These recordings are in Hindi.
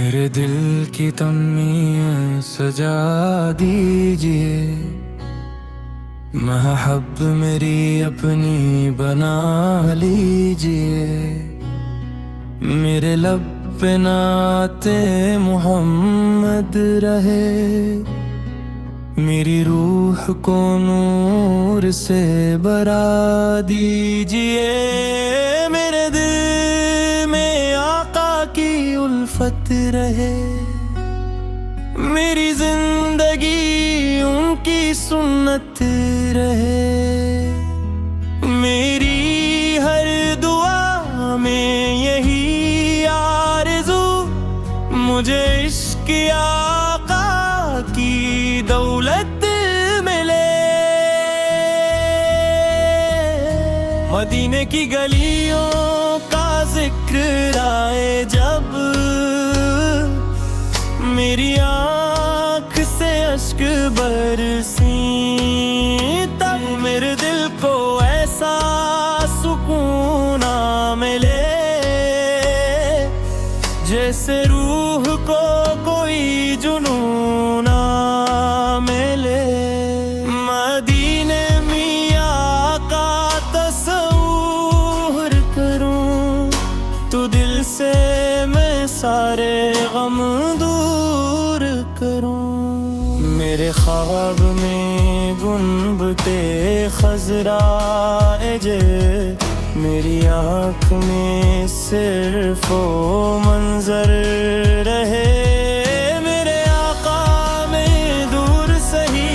मेरे दिल की तमीज़ सजा दीजिए, महब मेरी अपनी बना लीजिए। मेरे लब पे नाते मोहम्मद रहे, मेरी रूह को नूर से बरा दीजिए। मेरे दिल में आका की उल्फत रहे, मेरी जिंदगी उनकी सुन्नत रहे। मेरी हर दुआ में यही आरज़ू, मुझे इश्क़ आका की दौलत मिले। मदीने की गलियों का जिक्र आए जब, मेरी आँख से अश्क बरसी, तब मेरे दिल को ऐसा सुकून मिले, जैसे रूह को कोई जुनून मिले। मदीने मियाँ का तस्वुर करूं, तो दिल से मैं सारे गम दूर करूं। मेरे ख्वाब में गुनबते खज़रा जे, मेरी आँख में सिर्फ वो मंजर रहे। मेरे आका में दूर सही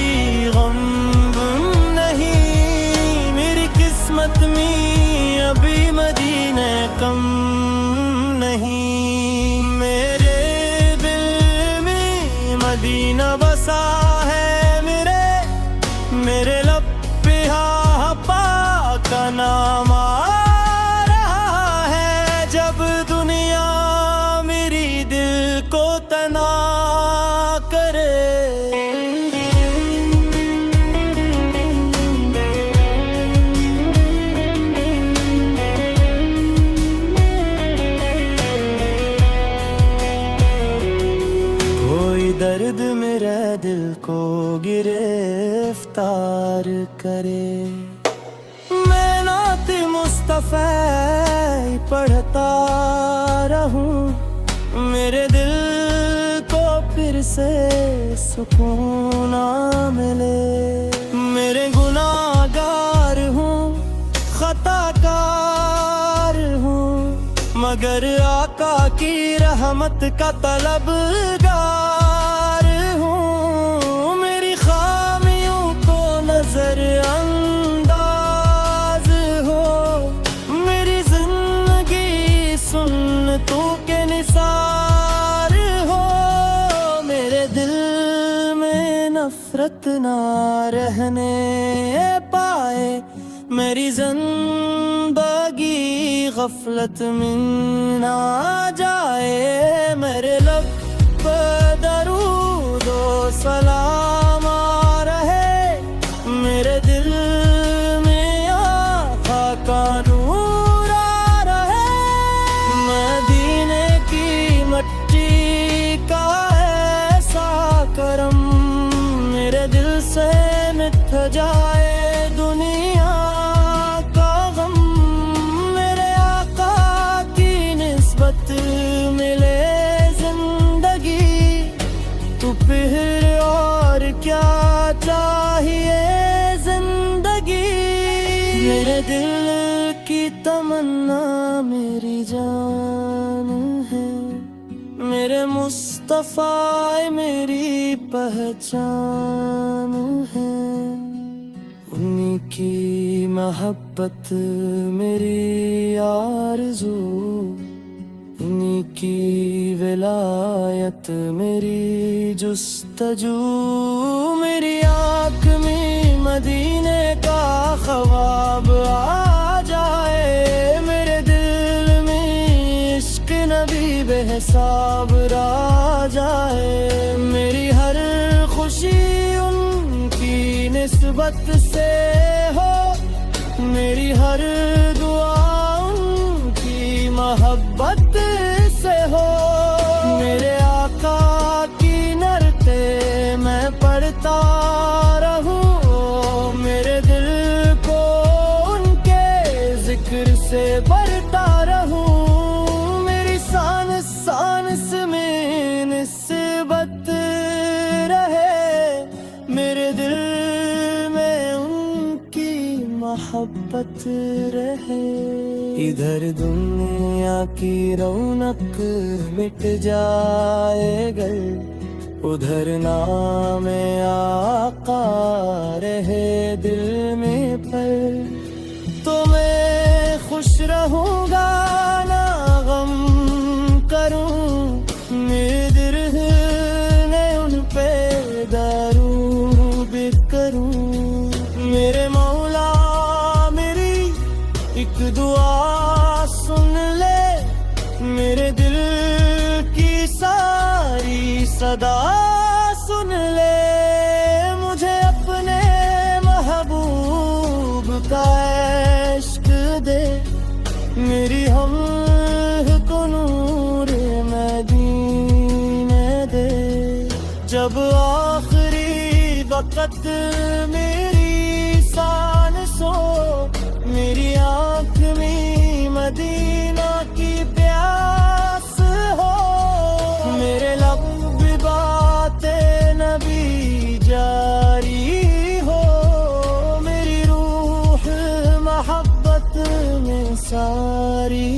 गम नहीं, मेरी किस्मत में अभी मदीने कम नहीं। मेरे दिल में मदीना बसा है, मेरे लब पे हा पाक का नाम आ रहा है। जब दुनिया मेरी दिल को तना करे, कोई दर्द मेरे दिल को गिरफ्तार करे। मैं नात मुस्तफ़ा पढ़ता रहूं, मेरे दिल को फिर से सुकून मिले। मेरे गुनाहगार हूँ, खताकार हूँ, मगर आका की रहमत का तलबगार हूँ। मेरी खामियों को नजर अंदाज हो, मेरी जिंदगी सुन्नतों के निसार हो। मेरे दिल में नफरत ना रहने पाए, मेरी जिंदगी गफलत में ना जाए। मेरे लब पर दरूद व सलाम आ रहे, मेरे दिल में आका का नूर आ रहे। मदीने की मट्टी का ऐसा करम, मेरे दिल से मिट जाए दुनिया का गम। मेरे आका की निस्बत मिले जिंदगी, तो फिर और क्या चाहिए जिंदगी। मेरे दिल की तमन्ना मेरी जान है, मेरे मुस्तफ़ा मेरी पहचान है। उन्हीं की मोहब्बत मेरी आरज़ू, उन्हीं की विलायत मेरी जुस्तजू। मेरी आँख में मदीने का ख्वाब आ जाए, मेरे दिल में इश्क नबी बेहिसाब आ जाए। मेरी हर खुशी उनकी निस्बत से हो, मेरी हर दुआ उनकी मोहब्बत से हो। मेरे जिक्र से बढ़ता रहूं, मेरी सांस सांस में निस्बत रहे, मेरे दिल में उनकी मोहब्बत रहे। इधर दुनिया की रौनक मिट जाए गर, उधर नाम आका रहे दिल में पर, तो मैं खुश रहूंगा ना गम करूं, मेरे दिल ने उन पे दरूद करूं। मेरे मौला मेरी एक दुआ सुन ले, मेरे दिल की सारी सदा सुन ले, मुझे अपने महबूब का इश्क दे, मेरी हम को नूर मदीने दे। जब आखिरी वक्त मेरी सांसों, मेरी आँख में मदीना की प्यास हो, मेरे लब भी बातें नबी जारी हो, मेरी रूह मोहब्बत में सारी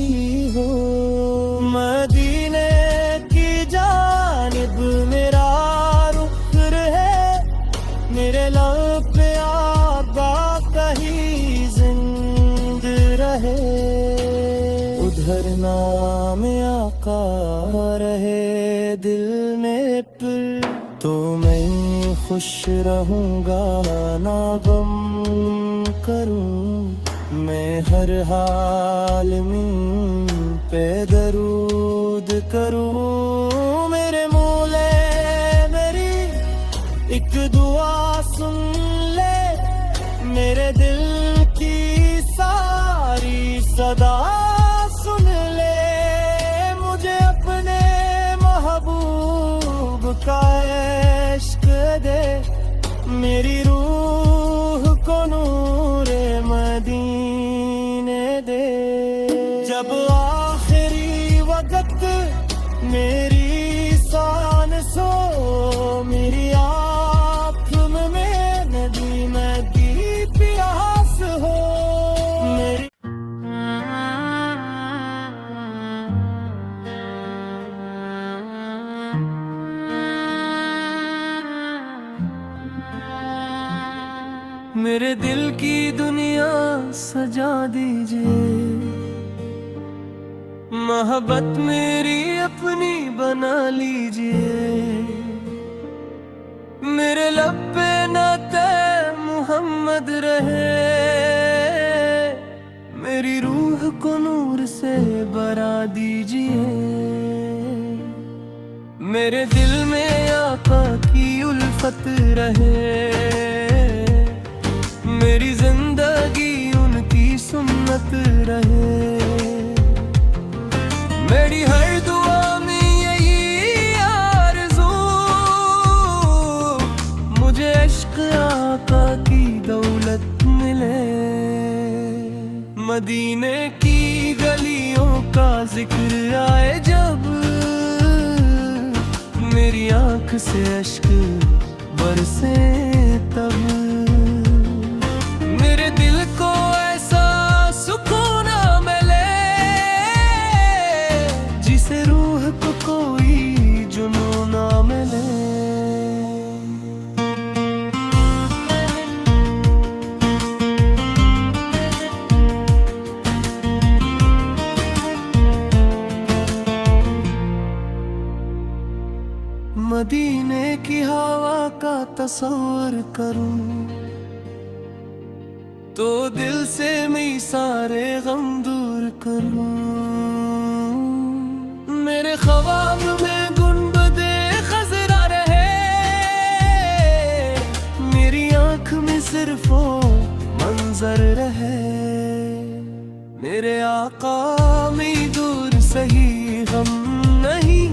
हो। मदीने की जानिब मेरा रुख है, मेरे लब पे आका कहीं जिंद रहे, उधर नाम आका रहे दिल में फिर, तो मैं खुश रहूंगा ना गम करूं, मैं हर हाल में पे दरूद करूं। मेरे मौला मेरी एक दुआ सुन ले, मेरे दिल की सारी सदा सुन ले, मुझे अपने महबूब का इश्क दे, मेरी रूह को नूर मदीने दे। जब आखिरी वक्त मेरी सांसों, मेरी आँख में मदीना की प्यास हो, मेरी मेरे दिल की दुनिया सजा दीजिए, मोहब्बत मेरी अपनी बना लीजिए, मेरे लब पे नाते मोहम्मद रहे, मेरी रूह को नूर से भरा दीजिए, मेरे दिल में आका की उल्फत रहे, मेरी जिंदगी उनकी सुन्नत रहे, मेरी हर दुआ में यही आरज़ू, मुझे इश्क आका की दौलत मिले, मदीने की गलियों का जिक्र आए जब, मेरी आँख से इश्क बरसे तब, मेरे दिल को ऐसा सुकून मिले, जिसे रूह को कोई जुनून ना मिले। मदीने की हवा का तस्वर करूं, तो दिल से मैं सारे गम दूर करूं, मेरे ख्वाब में गुनबदे खज़रा रहे, मेरी आँख में सिर्फ वो मंजर रहे, मेरे आका में दूर सही गम नहीं,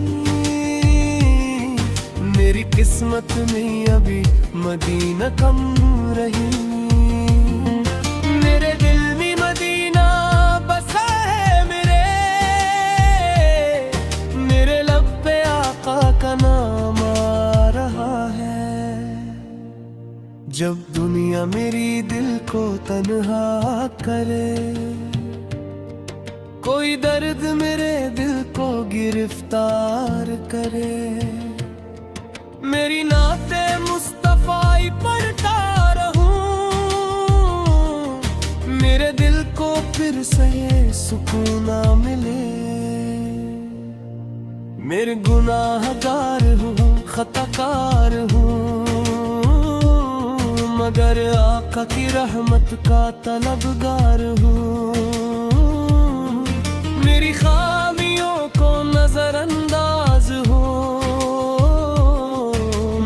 मेरी किस्मत में अभी मदीना कम रही, मेरे दिल में मदीना तन्हा करे। कोई दर्द मेरे दिल को गिरफ्तार करे। मेरी नाते मुस्तफाई पढ़ता रहूं, मेरे दिल को फिर से सुकून ना मिले। मेरे गुनाहगार हूँ, खताकार हूँ, मगर आका की रहमत का तलबगार हूँ। मेरी खामियों को नजरअंदाज हो,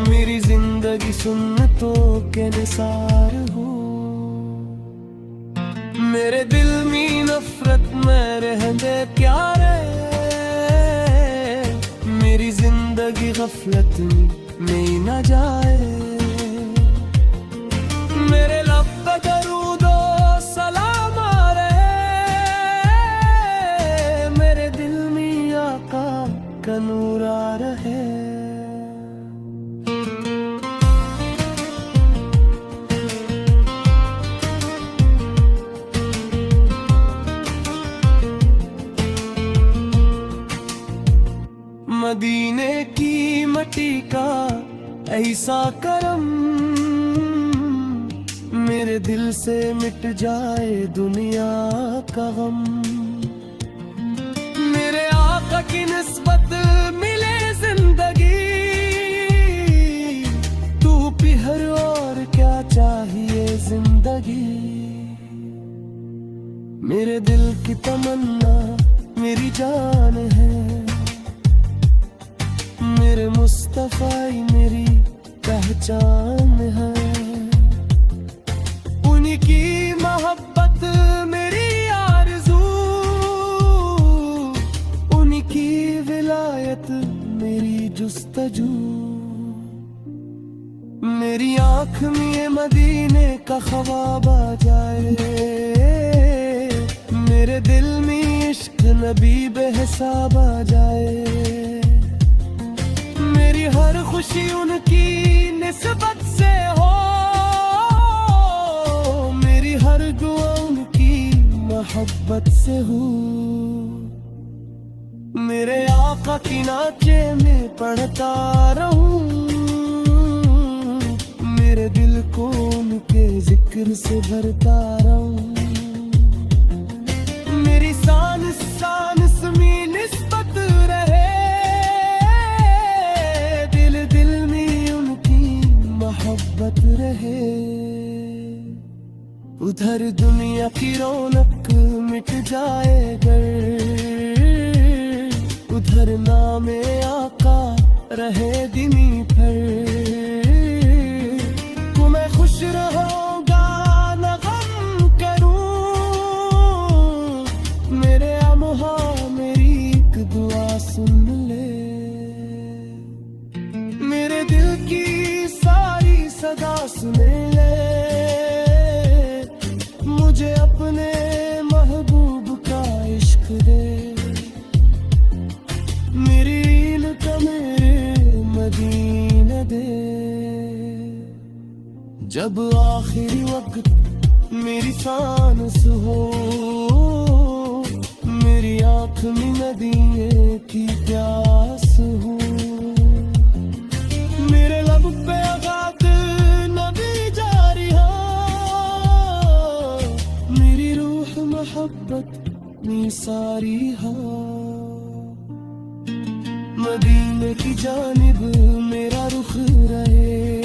मेरी जिंदगी सुन्नतों के निसार हो। मेरे दिल में नफरत में रहने प्यारे, मेरी जिंदगी गफलत में ही न जाए। मेरे लब पे दरूदो सलाम आ रहे, मेरे दिल में आका का नूर आ रहे। मदीने की मट्टी का ऐसा करम, मेरे दिल से मिट जाए दुनिया का गम। मेरे आका की निस्बत मिले जिंदगी, तू पिहर और क्या चाहिए जिंदगी। मेरे दिल की तमन्ना मेरी जान है, मेरे मुस्तफाई मेरी पहचान है। उनकी मोहब्बत मेरी आरज़ू, उनकी विलायत मेरी जुस्तजू। मेरी आँख में मदीने का ख्वाब आ जाए, मेरे दिल में इश्क नबी बेहिसाब आ जाए। मेरी हर खुशी उनकी निस्बत से हो, मेरी हर दुआ उनकी मोहब्बत से हो। मेरे आका की नाचे में पढ़ता रहूं, मेरे दिल को उनके जिक्र से भरता रहूं। मेरी शान शान में निस्बत रहे, मोहब्बत रहे। उधर दुनिया की रौनक मिट जाए गर, उधर नामे आका रहे दिनी भर। तो मैं खुश रहूंगा न गम करूं, मेरे अमहा मेरी एक दुआ सुन ले। मेरे दिल की सदा सुने ले, मुझे अपने महबूब का इश्क दे। मेरी रील का मेरे मदीने दे। जब आखिरी वक्त मेरी सांस हो, मेरी आँख में नदियों की प्यास हो। मेरे लब पे आगात नबी जारी हो, मेरी रूह मोहब्बत में सारी हो। मदीने की जानिब मेरा रुख रहे,